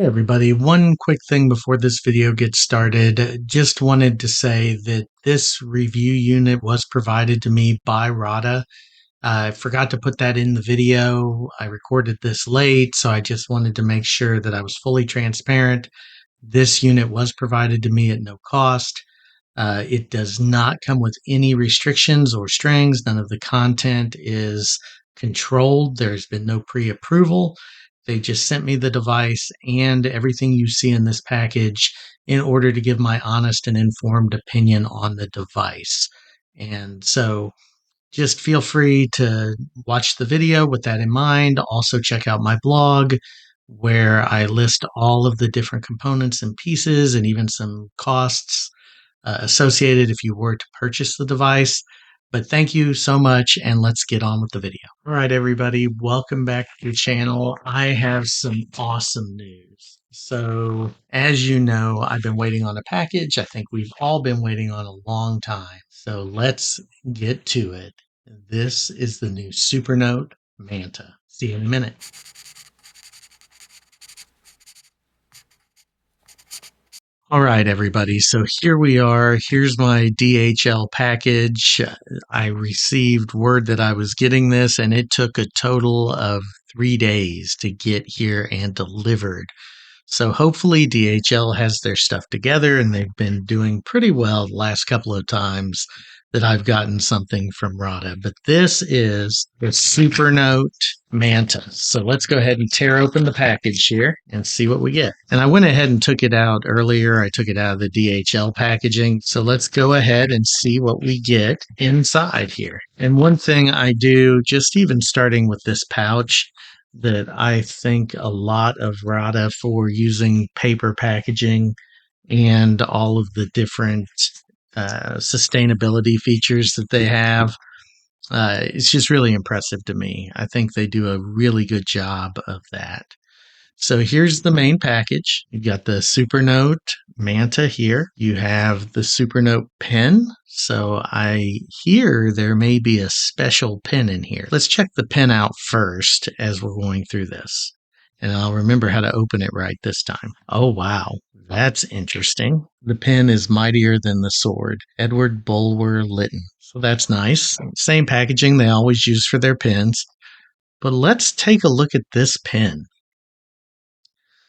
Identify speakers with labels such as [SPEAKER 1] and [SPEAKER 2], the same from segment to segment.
[SPEAKER 1] Hey everybody, one quick thing before this video gets started. Just wanted to say that this review unit was provided to me by Ratta. I forgot to put that in the video. I recorded this late, so I just wanted to make sure that I was fully transparent. This unit was provided to me at no cost. It does not come with any restrictions or strings. None of the content is controlled. There's been no pre-approval. They just sent me the device and everything you see in this package in order to give my honest and informed opinion on the device. And so just feel free to watch the video with that in mind. Also check out my blog where I list all of the different components and pieces and even some costs associated if you were to purchase the device. But thank you so much, and let's get on with the video. All right, everybody, welcome back to the channel. I have some awesome news. So, as you know, I've been waiting on a package. I think we've all been waiting on a long time. So let's get to it. This is the new Supernote Manta. See you in a minute. All right, everybody. So here we are. Here's my DHL package. I received word that I was getting this, and it took a total of 3 days to get here and delivered. So hopefully DHL has their stuff together, and they've been doing pretty well the last couple of times that I've gotten something from Ratta. But this is the Supernote Manta. So let's go ahead and tear open the package here and see what we get. And I went ahead and took it out earlier. I took it out of the DHL packaging. So let's go ahead and see what we get inside here. And one thing I do, just even starting with this pouch, that I think a lot of Ratta for using paper packaging and all of the different sustainability features that they have. It's just really impressive to me. I think they do a really good job of that. So here's the main package. You've got the Supernote Manta here. You have the Supernote pen. So I hear there may be a special pen in here. Let's check the pen out first as we're going through this. And I'll remember how to open it right this time. Oh, wow. That's interesting. The pen is mightier than the sword. Edward Bulwer Lytton. So that's nice. Same packaging they always use for their pens. But let's take a look at this pen.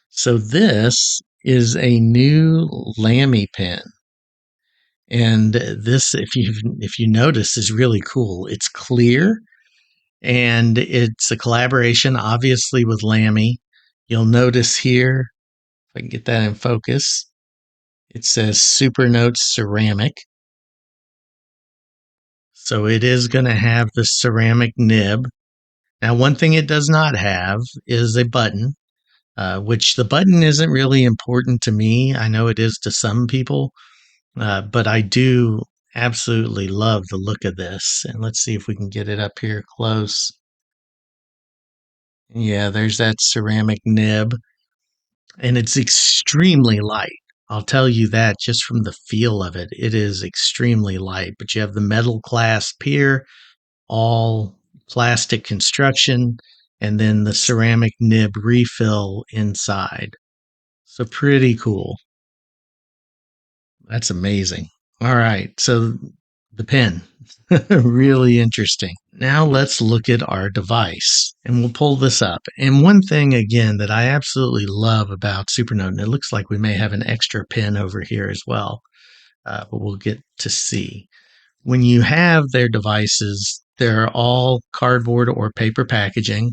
[SPEAKER 1] So this is a new LAMY pen. And this, if you notice, is really cool. It's clear, and it's a collaboration, obviously, with LAMY. You'll notice here, if I can get that in focus, it says Supernote Ceramic. So it is going to have the ceramic nib. Now, one thing it does not have is a button. Which the button isn't really important to me. I know it is to some people, but I do absolutely love the look of this. And let's see if we can get it up here close. Yeah, there's that ceramic nib, and it's extremely light. I'll tell you that just from the feel of it. It is extremely light, but you have the metal clasp here, all plastic construction, and then the ceramic nib refill inside. So pretty cool. That's amazing. All right. So the pen, really interesting. Now let's look at our device and we'll pull this up. And one thing again that I absolutely love about Supernote, and it looks like we may have an extra pen over here as well, but we'll get to see. When you have their devices, they're all cardboard or paper packaging.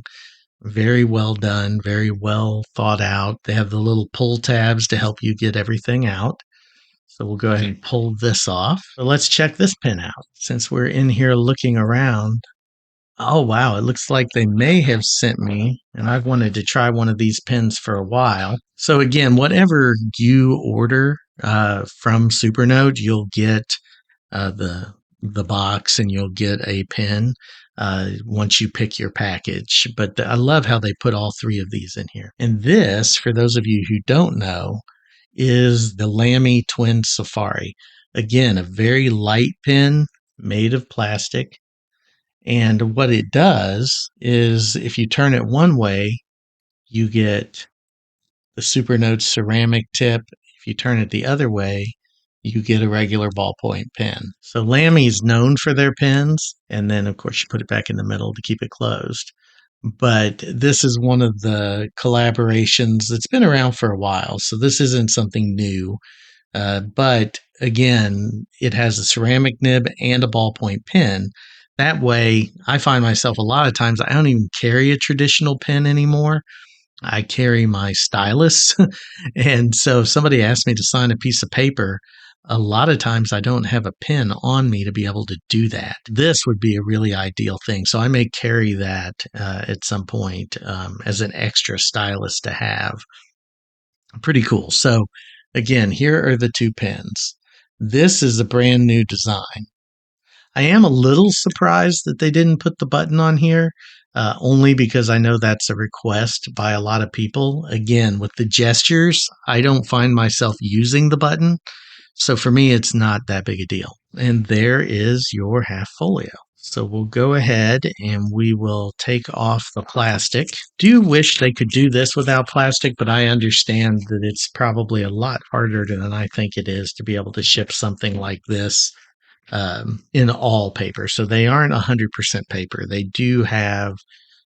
[SPEAKER 1] Very well done, very well thought out. They have the little pull tabs to help you get everything out. So we'll go ahead and pull this off. So let's check this pen out. Since we're in here looking around. Oh, wow. It looks like they may have sent me, and I've wanted to try one of these pens for a while. So again, whatever you order from Supernote, you'll get the box and you'll get a pen once you pick your package. But I love how they put all three of these in here. And this, for those of you who don't know, is the LAMY Twin Safari. Again, a very light pen made of plastic. And what it does is if you turn it one way, you get the Supernote ceramic tip. If you turn it the other way, you get a regular ballpoint pen. So Lamy's known for their pens, and then of course you put it back in the middle to keep it closed. But this is one of the collaborations that's been around for a while, so this isn't something new. But again, it has a ceramic nib and a ballpoint pen. That way, I find myself a lot of times I don't even carry a traditional pen anymore. I carry my stylus. And so if somebody asks me to sign a piece of paper, a lot of times I don't have a pen on me to be able to do that. This would be a really ideal thing. So I may carry that at some point as an extra stylus to have. Pretty cool. So again, here are the two pens. This is a brand new design. I am a little surprised that they didn't put the button on here, only because I know that's a request by a lot of people. Again, with the gestures, I don't find myself using the button. So for me, it's not that big a deal. And there is your half folio. So we'll go ahead and we will take off the plastic. Do wish they could do this without plastic, but I understand that it's probably a lot harder than I think it is to be able to ship something like this in all paper. So they aren't 100% paper. They do have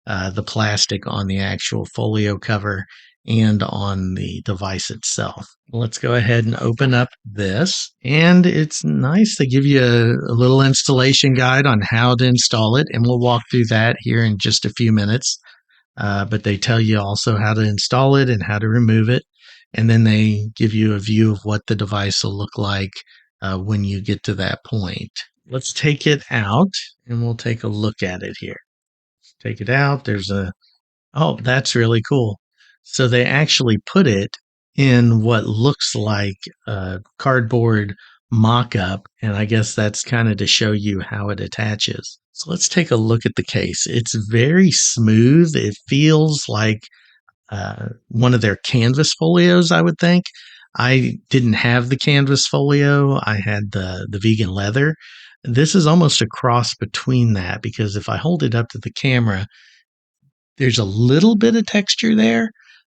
[SPEAKER 1] the plastic on the actual folio cover and on the device itself. Let's go ahead and open up this. And it's nice to give you a little installation guide on how to install it. And we'll walk through that here in just a few minutes. But they tell you also how to install it and how to remove it. And then they give you a view of what the device will look like when you get to that point. Let's take it out and we'll take a look at it here. Take it out. Oh, that's really cool. So they actually put it in what looks like a cardboard mock-up, and I guess that's kind of to show you how it attaches. So let's take a look at the case. It's very smooth. It feels like one of their canvas folios, I would think. I didn't have the canvas folio. I had the vegan leather. This is almost a cross between that, because if I hold it up to the camera, there's a little bit of texture there,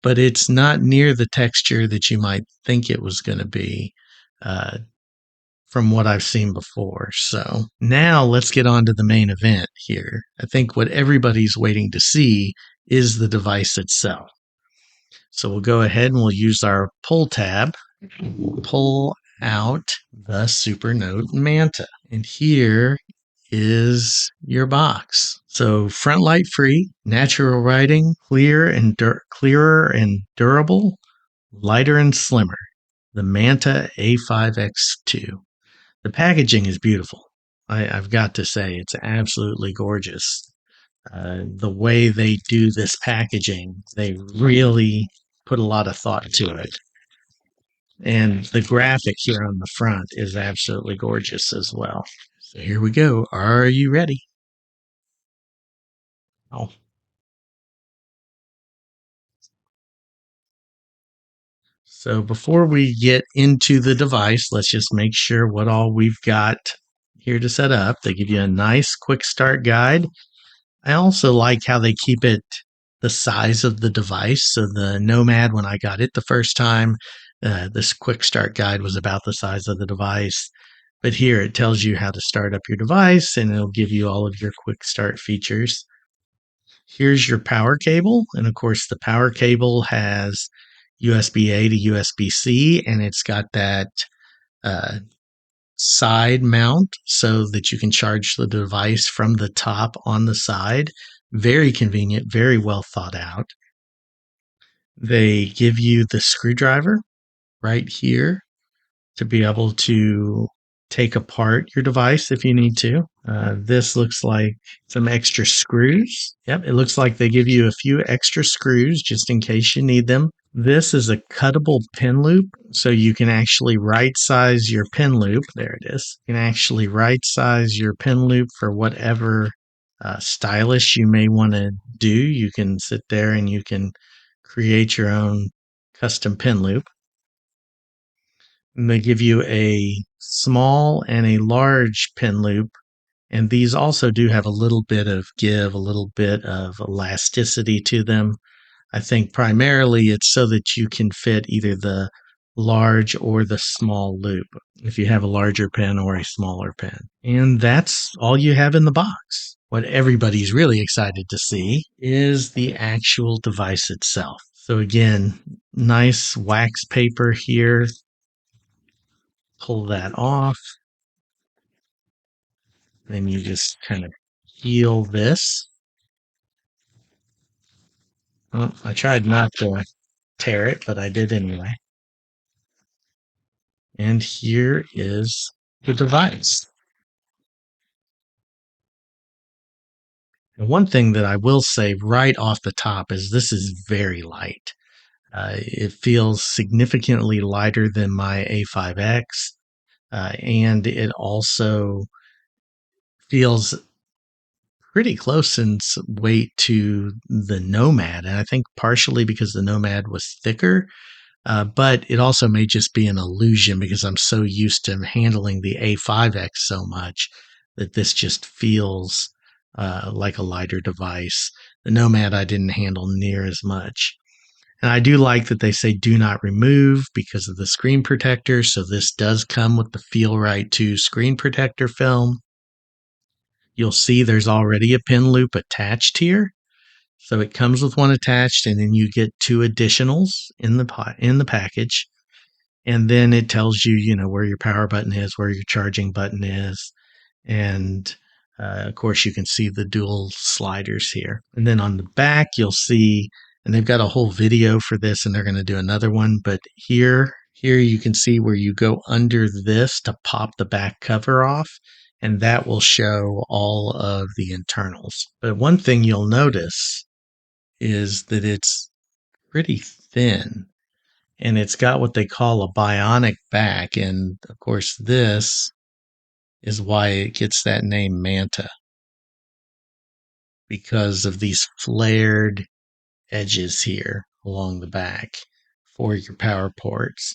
[SPEAKER 1] but it's not near the texture that you might think it was going to be from what I've seen before. So now let's get on to the main event here. I think what everybody's waiting to see is the device itself. So we'll go ahead and we'll use our pull tab, pull out the Supernote Manta. And here is your box. So front light free, natural writing, clearer and durable, lighter and slimmer. The Manta A5X2. The packaging is beautiful. I've got to say, it's absolutely gorgeous. The way they do this packaging, they really put a lot of thought to it. And the graphic here on the front is absolutely gorgeous as well. So here we go. Are you ready? Oh. So before we get into the device, let's just make sure what all we've got here to set up. They give you a nice quick start guide. I also like how they keep it the size of the device. So the Nomad, when I got it the first time, this quick start guide was about the size of the device. But here it tells you how to start up your device, and it'll give you all of your quick start features. Here's your power cable. And of course, the power cable has USB-A to USB-C, and it's got that side mount so that you can charge the device from the top on the side. Very convenient, very well thought out. They give you the screwdriver right here to be able to take apart your device if you need to. This looks like some extra screws. Yep, it looks like they give you a few extra screws just in case you need them. This is a cuttable pen loop, so you can actually right size your pen loop. There it is. You can actually right size your pen loop for whatever stylus you may want to do. You can sit there and you can create your own custom pen loop. And they give you a small and a large pen loop, and these also do have a little bit of give, a little bit of elasticity to them. I think primarily it's so that you can fit either the large or the small loop if you have a larger pen or a smaller pen. And that's all you have in the box. What everybody's really excited to see is the actual device itself. So again, nice wax paper here. Pull that off. Then you just kind of peel this. Oh, I tried not to tear it, but I did anyway. And here is the device. And one thing that I will say right off the top is this is very light. It feels significantly lighter than my A5X, and it also feels pretty close in weight to the Nomad. And I think partially because the Nomad was thicker, but it also may just be an illusion because I'm so used to handling the A5X so much that this just feels like a lighter device. The Nomad I didn't handle near as much. And I do like that they say do not remove because of the screen protector. So this does come with the Feel Right 2 screen protector film. You'll see there's already a pen loop attached here. So it comes with one attached, and then you get two additionals in the package. And then it tells you, where your power button is, where your charging button is. And of course, you can see the dual sliders here. And then on the back, you'll see, and they've got a whole video for this, and they're going to do another one. But here you can see where you go under this to pop the back cover off, and that will show all of the internals. But one thing you'll notice is that it's pretty thin, and it's got what they call a bionic back. And of course, this is why it gets that name Manta, because of these flared edges here along the back for your power ports,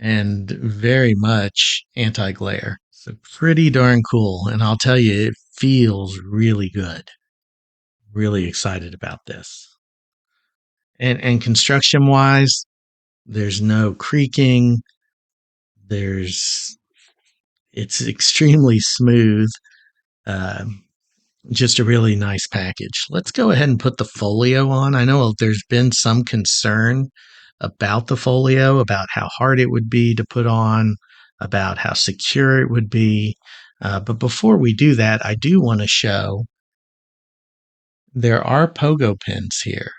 [SPEAKER 1] and very much anti-glare. So pretty darn cool. And I'll tell you, it feels really good. Really excited about this. And construction wise, there's no creaking. It's extremely smooth. Just a really nice package. Let's go ahead and put the folio on. I know there's been some concern about the folio, about how hard it would be to put on, about how secure it would be. But before we do that, I do want to show there are pogo pins here.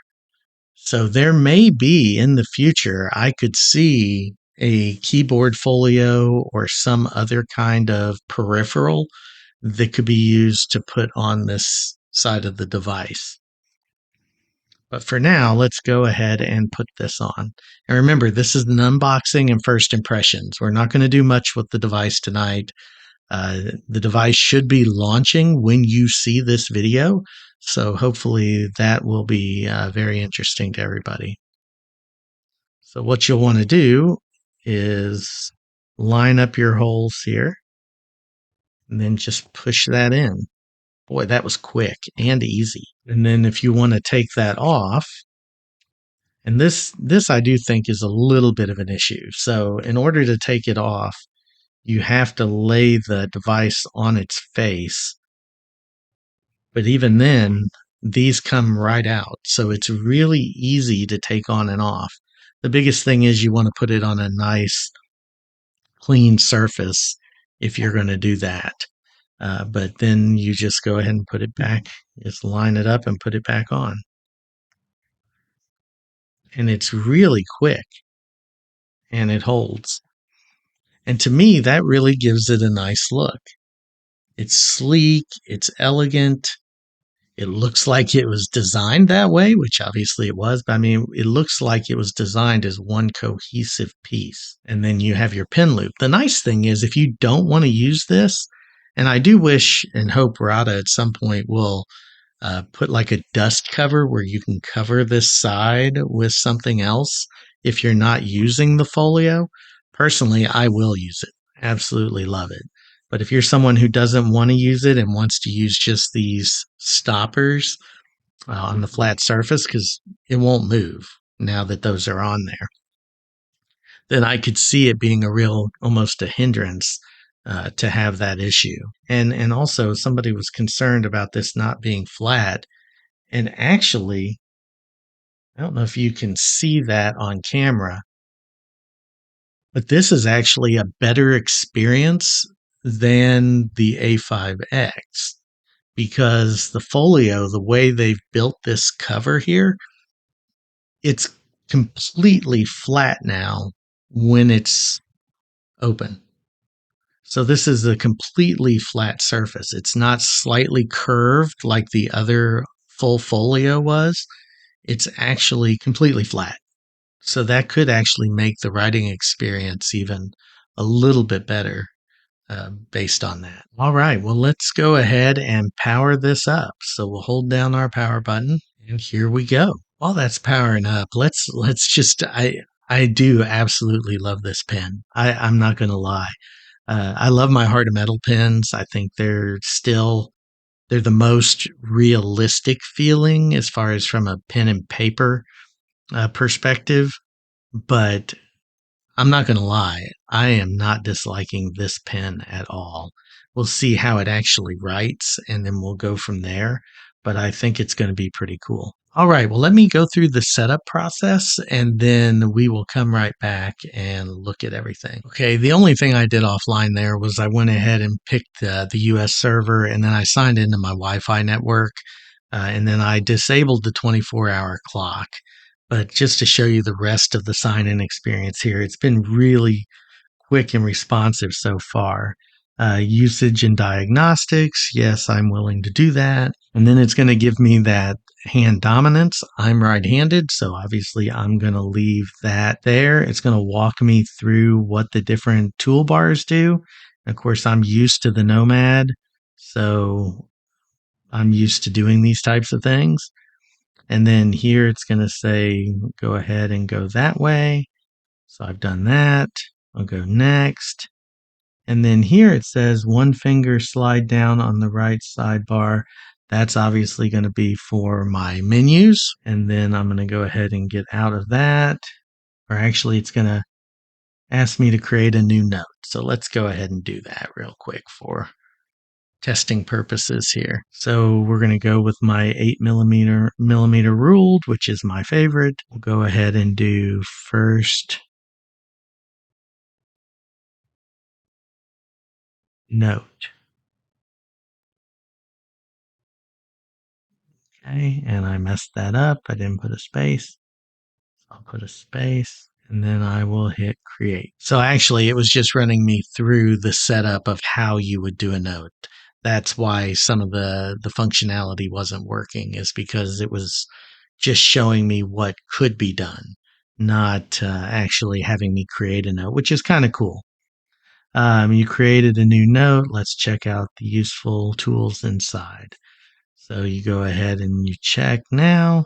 [SPEAKER 1] So there may be in the future, I could see a keyboard folio or some other kind of peripheral that could be used to put on this side of the device. But for now, let's go ahead and put this on. And remember, this is an unboxing and first impressions. We're not going to do much with the device tonight. The device should be launching when you see this video. So hopefully that will be very interesting to everybody. So what you'll want to do is line up your holes here and then just push that in. Boy, that was quick and easy. And then if you want to take that off, and this I do think is a little bit of an issue. So in order to take it off, you have to lay the device on its face. But even then, these come right out. So it's really easy to take on and off. The biggest thing is you want to put it on a nice, clean surface if you're going to do that. But then you just go ahead and put it back. Just line it up and put it back on. And it's really quick. And it holds. And to me, that really gives it a nice look. It's sleek. It's elegant. It looks like it was designed that way, which obviously it was. But I mean, it looks like it was designed as one cohesive piece. And then you have your pen loop. The nice thing is if you don't want to use this, and I do wish and hope Ratta at some point will put like a dust cover where you can cover this side with something else if you're not using the folio. Personally, I will use it. Absolutely love it. But if you're someone who doesn't want to use it and wants to use just these stoppers, on the flat surface because it won't move now that those are on there. Then I could see it being a real, almost a hindrance to have that issue. And also somebody was concerned about this not being flat. And actually, I don't know if you can see that on camera, but this is actually a better experience than the A5X because the folio, the way they've built this cover here, it's completely flat now when it's open. So this is a completely flat surface. It's not slightly curved like the other full folio was. It's actually completely flat. So that could actually make the writing experience even a little bit better based on that. All right, well, let's go ahead and power this up. So we'll hold down our power button and here we go. While that's powering up, let's just I do absolutely love this pen. I'm not going to lie. I love my Heart of Metal pens. I think they're the most realistic feeling as far as from a pen and paper perspective. But I'm not going to lie, I am not disliking this pen at all. We'll see how it actually writes, and then we'll go from there. But I think it's going to be pretty cool. All right, well, let me go through the setup process, and then we will come right back and look at everything. Okay, the only thing I did offline there was I went ahead and picked the US server, and then I signed into my Wi-Fi network, and then I disabled the 24-hour clock. But just to show you the rest of the sign-in experience here, it's been really quick and responsive so far. Usage and diagnostics, yes, I'm willing to do that. And then it's going to give me that hand dominance. I'm right-handed, so obviously I'm going to leave that there. It's going to walk me through what the different toolbars do. And of course, I'm used to the Nomad, so I'm used to doing these types of things. And then here it's going to say, go ahead and go that way. So I've done that. I'll go next. And then here it says one finger slide down on the right sidebar. That's obviously going to be for my menus. And then I'm going to go ahead and get out of that. Or actually, it's going to ask me to create a new note. So let's go ahead and do that real quick for testing purposes here. So we're going to go with my 8mm ruled, which is my favorite. We'll go ahead and do first note. Okay, and I messed that up. I didn't put a space. I'll put a space and then I will hit create. So actually it was just running me through the setup of how you would do a note. That's why some of the functionality wasn't working, is because it was just showing me what could be done, not actually having me create a note, which is kind of cool. You created a new note. Let's check out the useful tools inside. So you go ahead and you check now,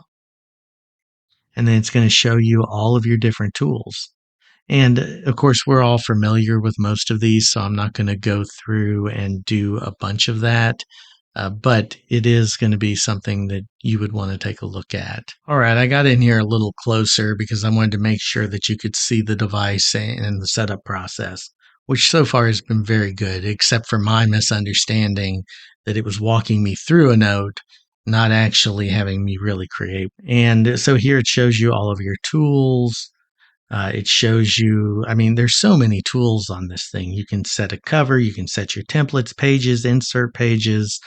[SPEAKER 1] and then it's going to show you all of your different tools. And of course, we're all familiar with most of these, so I'm not going to go through and do a bunch of that. But it is going to be something that you would want to take a look at. All right, I got in here a little closer because I wanted to make sure that you could see the device and the setup process, which so far has been very good, except for my misunderstanding that it was walking me through a note, not actually having me really create. And so here it shows you all of your tools. It shows you, I mean, there's so many tools on this thing. You can set a cover, you can set your templates, pages, insert pages,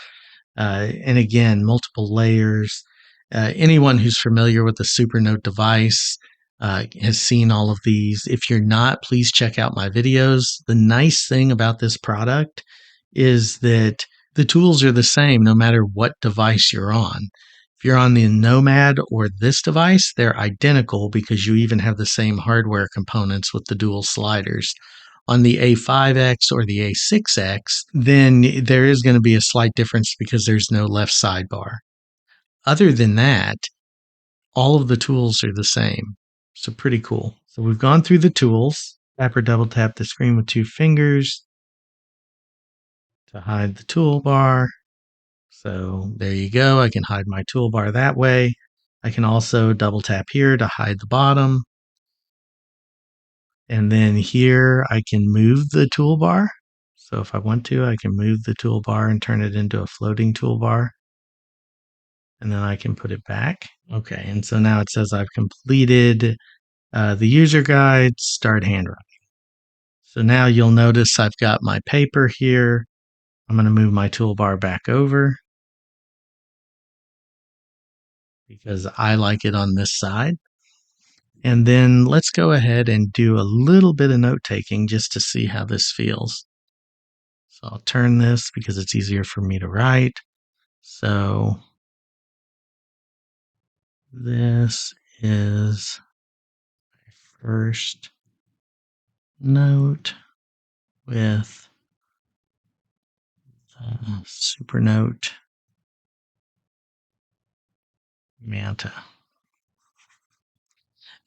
[SPEAKER 1] and again, multiple layers. Anyone who's familiar with the Supernote device has seen all of these. If you're not, please check out my videos. The nice thing about this product is that the tools are the same no matter what device you're on. If you're on the Nomad or this device, they're identical because you even have the same hardware components with the dual sliders. On the A5X or the A6X, then there is going to be a slight difference because there's no left sidebar. Other than that, all of the tools are the same. So pretty cool. So we've gone through the tools. Tap or double tap the screen with 2 fingers to hide the toolbar. So there you go. I can hide my toolbar that way. I can also double tap here to hide the bottom. And then here I can move the toolbar. So if I want to, I can move the toolbar and turn it into a floating toolbar. And then I can put it back. Okay, and so now it says I've completed the user guide, start handwriting. So now you'll notice I've got my paper here. I'm going to move my toolbar back over because I like it on this side. And then let's go ahead and do a little bit of note taking just to see how this feels. So I'll turn this because it's easier for me to write. So this is my first note with Supernote Manta.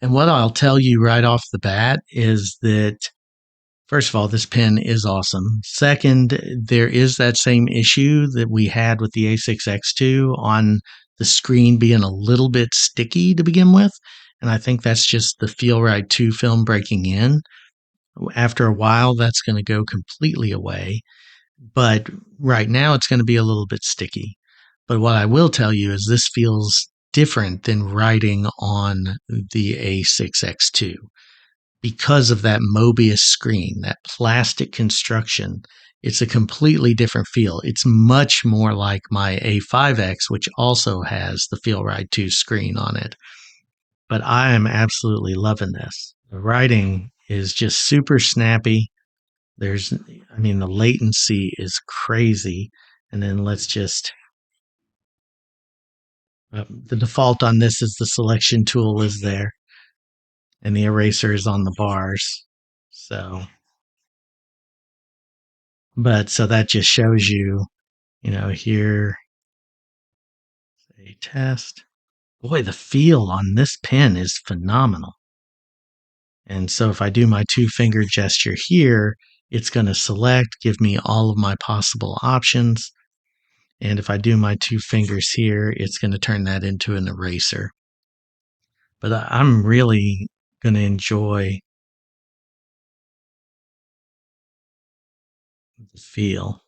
[SPEAKER 1] And what I'll tell you right off the bat is that, first of all, this pen is awesome. Second, there is that same issue that we had with the A6X2 on the screen being a little bit sticky to begin with. And I think that's just the Feel Right 2 film breaking in. After a while, that's going to go completely away. But right now, it's going to be a little bit sticky. But what I will tell you is this feels different than writing on the A6X2 because of that Mobius screen, that plastic construction. It's a completely different feel. It's much more like my A5X, which also has the Feel Right 2 screen on it. But I am absolutely loving this. The writing is just super snappy. The latency is crazy. And then let's just, the default on this is the selection tool is there and the eraser is on the bars. So that just shows you, here, say test. Boy, the feel on this pen is phenomenal. And so if I do my 2-finger gesture here, it's going to select, give me all of my possible options. And if I do my 2 fingers here, it's going to turn that into an eraser. But I'm really going to enjoy the feel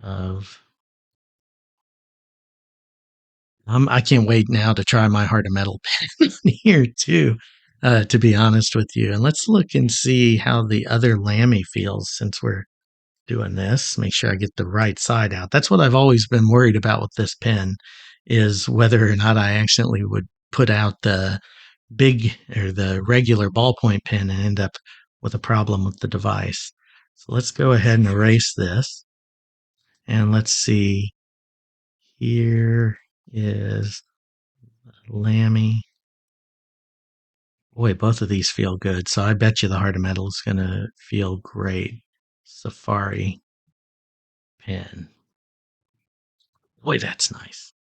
[SPEAKER 1] of. I can't wait now to try my Heart of Metal pen here too, to be honest with you. And let's look and see how the other LAMY feels since we're doing this. Make sure I get the right side out. That's what I've always been worried about with this pen, is whether or not I accidentally would put out the big or the regular ballpoint pen and end up with a problem with the device. So let's go ahead and erase this. And let's see. Here is LAMY. Boy, both of these feel good. So I bet you the Heart of Metal is going to feel great. Safari pen. Boy, that's nice.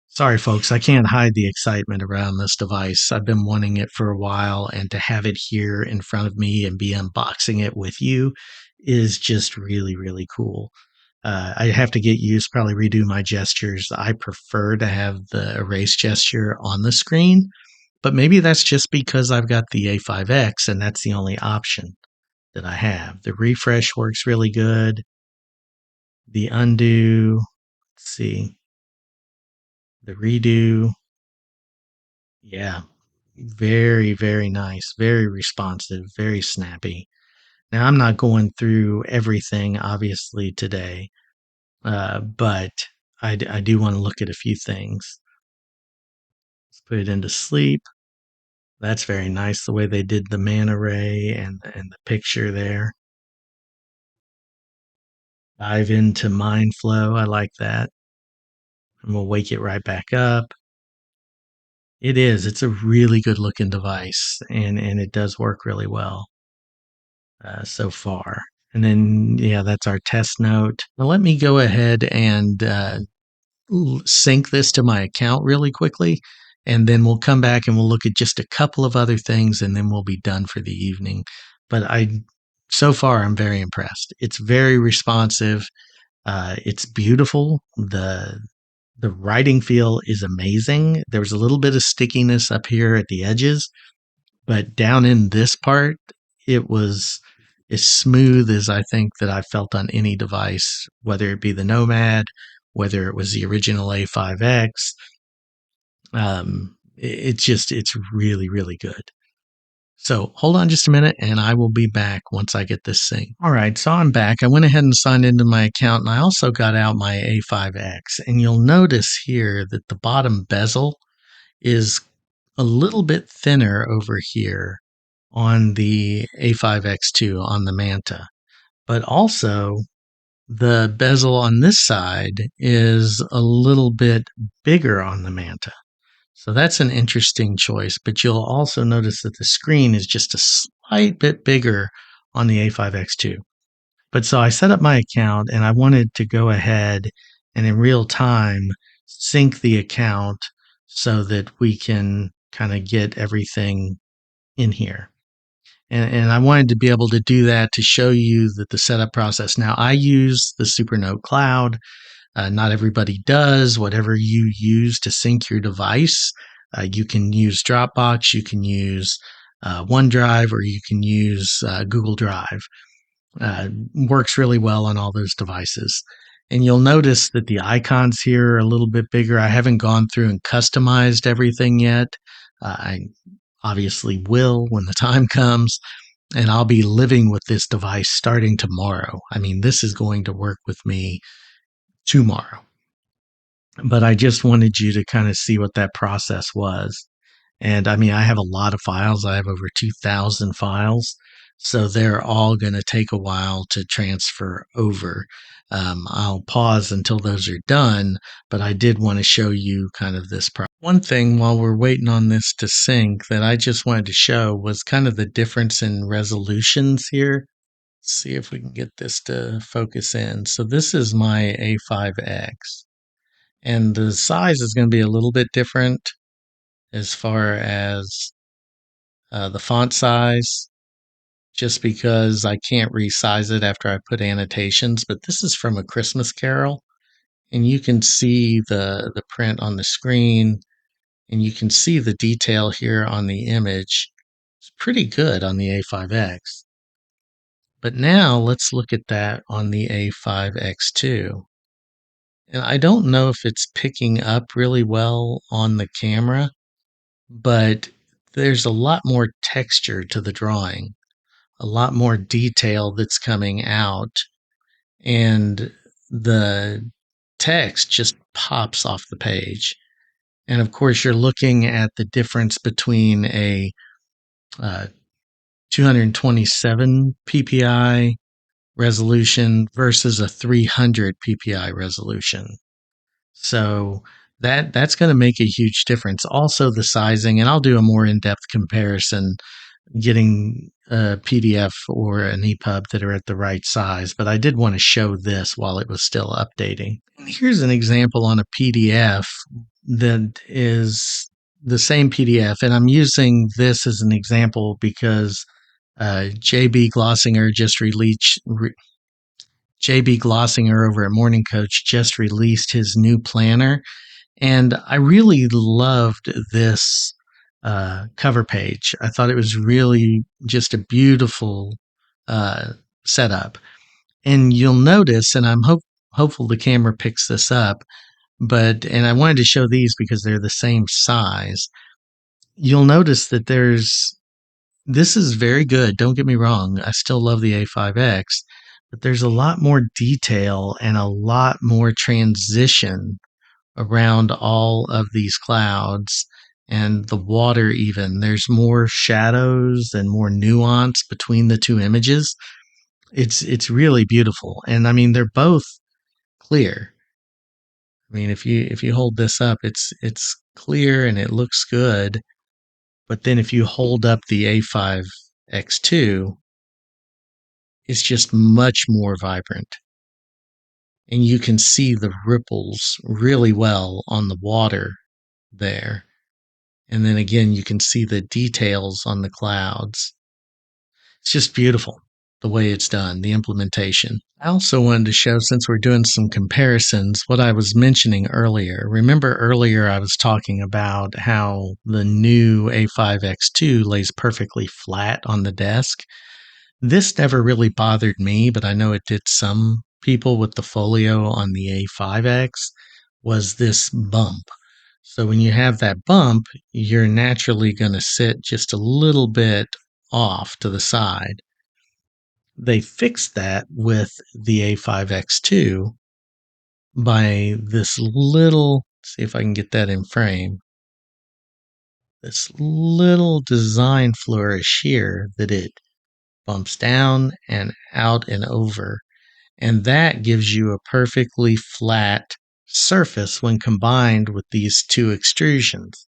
[SPEAKER 1] Sorry, folks, I can't hide the excitement around this device. I've been wanting it for a while, and to have it here in front of me and be unboxing it with you is just really, really cool. I have to get used, probably redo my gestures. I prefer to have the erase gesture on the screen, but maybe that's just because I've got the A5X and that's the only option that I have. The refresh works really good. The undo, let's see. The redo, yeah, very, very nice, very responsive, very snappy. Now, I'm not going through everything, obviously, today, but I do want to look at a few things. Let's put it into sleep. That's very nice, the way they did the mana ray and the picture there. Dive into mind flow. I like that. And we'll wake it right back up. It is. It's a really good looking device, and it does work really well so far. And then, yeah, that's our test note. Now, let me go ahead and sync this to my account really quickly, and then we'll come back and we'll look at just a couple of other things, and then we'll be done for the evening. But So far, I'm very impressed. It's very responsive. It's beautiful. The writing feel is amazing. There was a little bit of stickiness up here at the edges, but down in this part, it was as smooth as I think that I felt on any device, whether it be the Nomad, whether it was the original A5X. It's really, really good. So hold on just a minute and I will be back once I get this synced. All right, so I'm back. I went ahead and signed into my account and I also got out my A5X. And you'll notice here that the bottom bezel is a little bit thinner over here on the A5X2 on the Manta. But also the bezel on this side is a little bit bigger on the Manta. So that's an interesting choice, but you'll also notice that the screen is just a slight bit bigger on the A5X2. But so I set up my account and I wanted to go ahead and in real time sync the account so that we can kind of get everything in here. And I wanted to be able to do that to show you that the setup process. Now I use the Supernote Cloud. Not everybody does. Whatever you use to sync your device, you can use Dropbox, you can use OneDrive, or you can use Google Drive. Works really well on all those devices. And you'll notice that the icons here are a little bit bigger. I haven't gone through and customized everything yet. I obviously will when the time comes. And I'll be living with this device starting tomorrow. I mean, this is going to work with me tomorrow. But I just wanted you to kind of see what that process was. And I mean, I have a lot of files. I have over 2,000 files. So they're all going to take a while to transfer over. I'll pause until those are done, but I did want to show you kind of this process. One thing while we're waiting on this to sync that I just wanted to show was kind of the difference in resolutions here. Let's see if we can get this to focus in. So this is my A5X. And the size is going to be a little bit different as far as the font size, just because I can't resize it after I put annotations. But this is from A Christmas Carol, and you can see the print on the screen, and you can see the detail here on the image. It's pretty good on the A5X. But now let's look at that on the A5X2. And I don't know if it's picking up really well on the camera, but there's a lot more texture to the drawing, a lot more detail that's coming out, and the text just pops off the page. And of course, you're looking at the difference between a 227 ppi resolution versus a 300 ppi resolution. So that's going to make a huge difference. Also, the sizing, and I'll do a more in-depth comparison getting a PDF or an EPUB that are at the right size, but I did want to show this while it was still updating. And here's an example on a PDF that is the same PDF, and I'm using this as an example because JB Glossinger just released JB Glossinger over at Morning Coach just released his new planner, and I really loved this cover page. I thought it was really just a beautiful setup. And you'll notice, and I'm hopeful the camera picks this up, and I wanted to show these because they're the same size. You'll notice that this is very good. Don't get me wrong. I still love the A5X, but there's a lot more detail and a lot more transition around all of these clouds and the water even. There's more shadows and more nuance between the two images. It's really beautiful. And I mean, they're both clear. I mean, if you hold this up, it's clear and it looks good. But then if you hold up the A5X2, it's just much more vibrant. And you can see the ripples really well on the water there. And then again, you can see the details on the clouds. It's just beautiful. the way it's done, the implementation. I also wanted to show, since we're doing some comparisons, what I was mentioning earlier. Remember earlier I was talking about how the new A5X2 lays perfectly flat on the desk. This never really bothered me, but I know it did some people with the folio on the A5X, was this bump. So when you have that bump, you're naturally going to sit just a little bit off to the side. They fixed that with the A5X2 by this little, see if I can get that in frame, this little design flourish here that it bumps down and out and over. And that gives you a perfectly flat surface when combined with these two extrusions.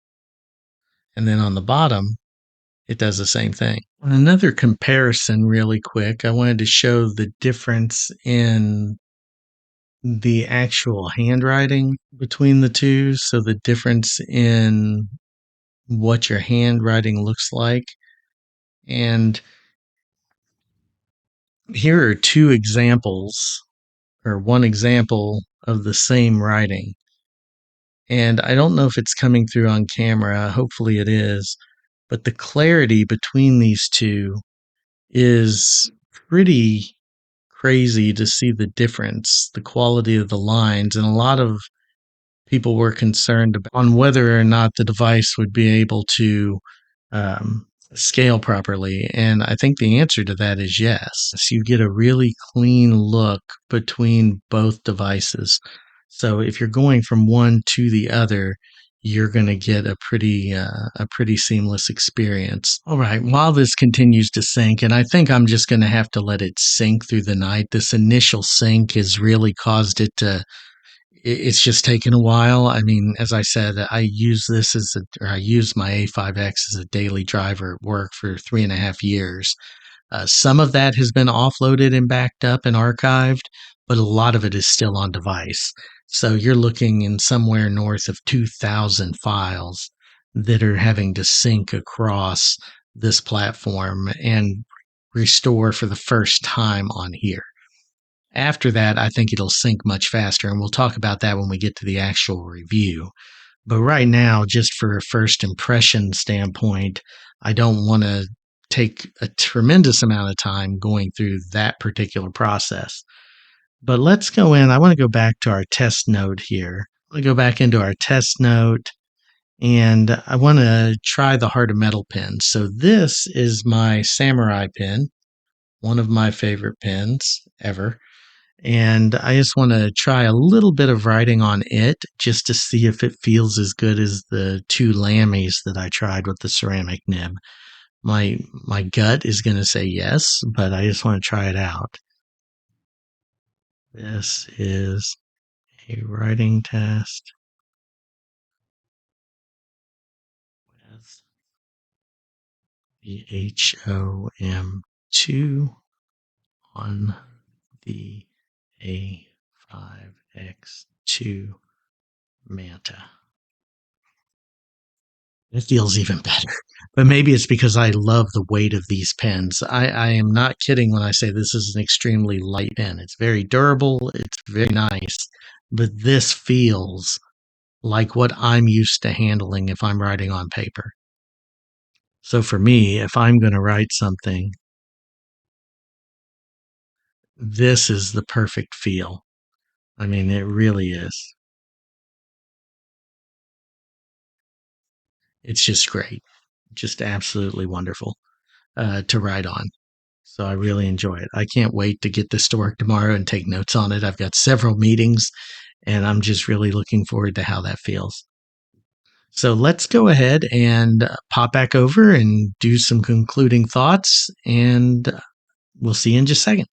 [SPEAKER 1] And then on the bottom, it does the same thing. Another comparison, really quick, I wanted to show the difference in the actual handwriting between the two. So the difference in what your handwriting looks like. And here are two examples, or one example of the same writing. And I don't know if it's coming through on camera. Hopefully it is. But the clarity between these two is pretty crazy to see the difference, the quality of the lines. And a lot of people were concerned on whether or not the device would be able to um, scale properly. And I think the answer to that is yes. So you get a really clean look between both devices. So if you're going from one to the other, you're going to get a pretty seamless experience. All right, while this continues to sync, and I think I'm just going to have to let it sync through the night. This initial sync has really caused it to, it's just taken a while. I mean, as I said, I use this or I use my A5X as a daily driver at work for 3.5 years. Some of that has been offloaded and backed up and archived, but a lot of it is still on device. So you're looking in somewhere north of 2,000 files that are having to sync across this platform and restore for the first time on here. After that, I think it'll sync much faster, and we'll talk about that when we get to the actual review. But right now, just for a first impression standpoint, I don't want to take a tremendous amount of time going through that particular process. But let's go in. I want to go back to our test note here. I want to go back into our test note, and I want to try the Heart of Metal pen. So this is my Samurai pen, one of my favorite pens ever. And I just want to try a little bit of writing on it just to see if it feels as good as the two LAMYs that I tried with the ceramic nib. My gut is going to say yes, but I just want to try it out. This is a writing test with the HOM2 on the A5X2 Manta. It feels even better. But maybe it's because I love the weight of these pens. I am not kidding when I say this is an extremely light pen. It's very durable, it's very nice, but this feels like what I'm used to handling if I'm writing on paper. So for me, if I'm going to write something, this is the perfect feel. I mean, it really is. It's just great. Just absolutely wonderful to write on. So I really enjoy it. I can't wait to get this to work tomorrow and take notes on it. I've got several meetings and I'm just really looking forward to how that feels. So let's go ahead and pop back over and do some concluding thoughts, and we'll see you in just a second.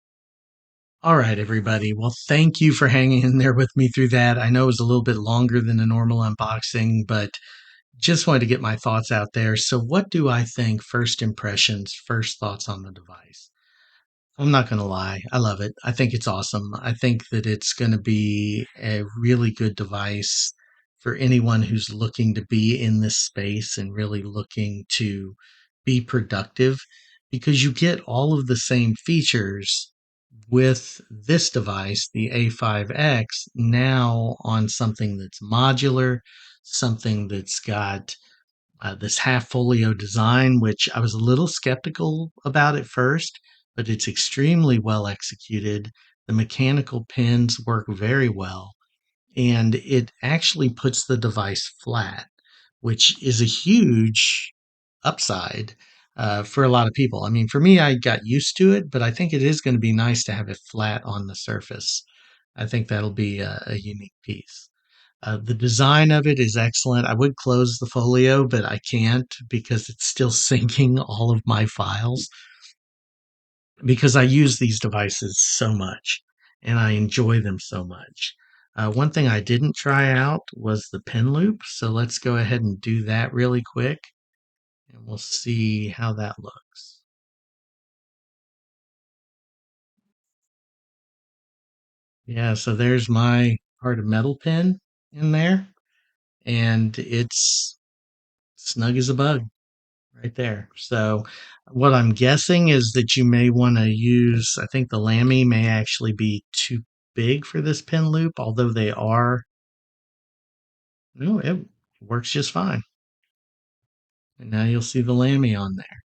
[SPEAKER 1] All right, everybody. Well, thank you for hanging in there with me through that. I know it was a little bit longer than a normal unboxing, but just wanted to get my thoughts out there. So what do I think? First impressions, first thoughts on the device. I'm not going to lie. I love it. I think it's awesome. I think that it's going to be a really good device for anyone who's looking to be in this space and really looking to be productive, because you get all of the same features with this device, the A5X, now on something that's modular, something that's got this half folio design, which I was a little skeptical about at first, but it's extremely well executed. The mechanical pins work very well, and it actually puts the device flat, which is a huge upside for a lot of people. I mean, for me, I got used to it, but I think it is going to be nice to have it flat on the surface. I think that'll be a unique piece. The design of it is excellent. I would close the folio, but I can't because it's still syncing all of my files because I use these devices so much and I enjoy them so much. One thing I didn't try out was the pen loop, so let's go ahead and do that really quick and we'll see how that looks. Yeah, so there's my part of metal pen in there, and it's snug as a bug right there. So what I'm guessing is that you may want to use, I think the LAMY may actually be too big for this pen loop, although they are, no, it works just fine. And now you'll see the LAMY on there.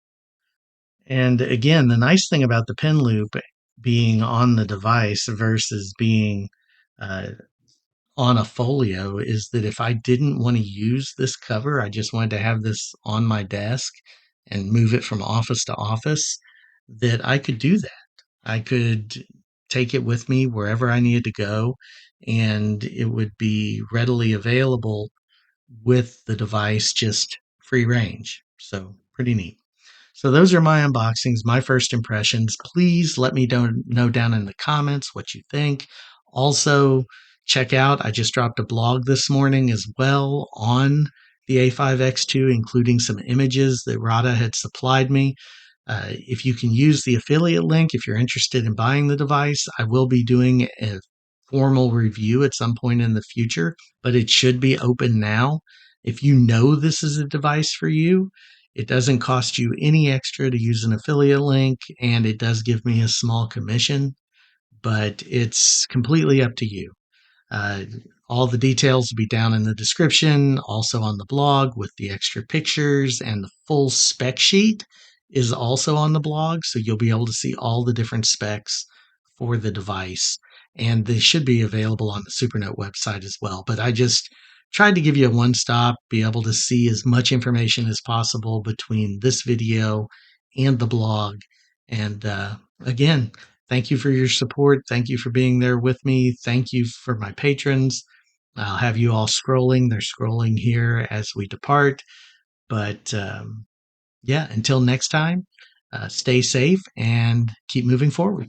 [SPEAKER 1] And again, the nice thing about the pen loop being on the device versus being uh, on a folio is that if I didn't want to use this cover, I just wanted to have this on my desk and move it from office to office, that I could do that. I could take it with me wherever I needed to go, and it would be readily available with the device just free range. So, pretty neat. So those are my unboxings, my first impressions. Please let me know down in the comments what you think. Also, check out, I just dropped a blog this morning as well on the A5X2, including some images that Ratta had supplied me. If you can use the affiliate link, if you're interested in buying the device, I will be doing a formal review at some point in the future, but it should be open now. If you know this is a device for you, it doesn't cost you any extra to use an affiliate link, and it does give me a small commission, but it's completely up to you. Uh, all the details will be down in the description, also on the blog with the extra pictures, and the full spec sheet is also on the blog. So you'll be able to see all the different specs for the device. And they should be available on the Supernote website as well. But I just tried to give you a one stop, be able to see as much information as possible between this video and the blog. And again, thank you for your support. Thank you for being there with me. Thank you for my patrons. I'll have you all scrolling. They're scrolling here as we depart. But yeah, until next time, stay safe and keep moving forward.